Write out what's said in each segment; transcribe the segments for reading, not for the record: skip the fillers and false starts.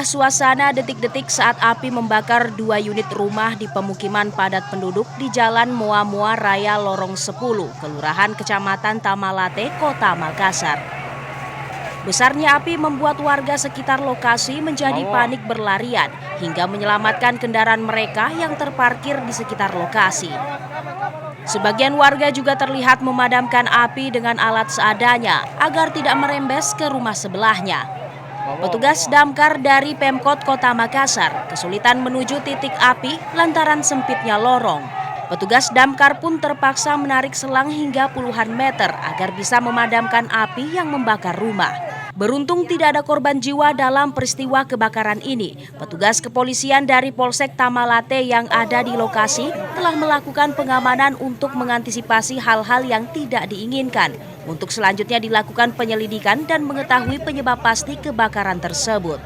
Inilah suasana detik-detik saat api membakar 2 unit rumah di pemukiman padat penduduk di Jalan Moa-Moa Raya Lorong 10, Kelurahan Kecamatan Tamalate, Kota Makassar. Besarnya api membuat warga sekitar lokasi menjadi panik berlarian hingga menyelamatkan kendaraan mereka yang terparkir di sekitar lokasi. Sebagian warga juga terlihat memadamkan api dengan alat seadanya agar tidak merembes ke rumah sebelahnya. Petugas damkar dari Pemkot Kota Makassar kesulitan menuju titik api lantaran sempitnya lorong. Petugas damkar pun terpaksa menarik selang hingga puluhan meter agar bisa memadamkan api yang membakar rumah. Beruntung tidak ada korban jiwa dalam peristiwa kebakaran ini. Petugas kepolisian dari Polsek Tamalate yang ada di lokasi telah melakukan pengamanan untuk mengantisipasi hal-hal yang tidak diinginkan. Untuk selanjutnya dilakukan penyelidikan dan mengetahui penyebab pasti kebakaran tersebut.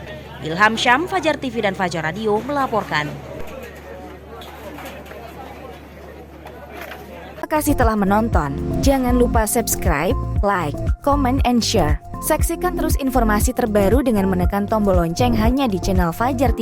Ilham Syam, Fajar TV dan Fajar Radio melaporkan. Terima kasih telah menonton. Jangan lupa subscribe, like, comment, and share. Saksikan terus informasi terbaru dengan menekan tombol lonceng hanya di channel Fajar TV.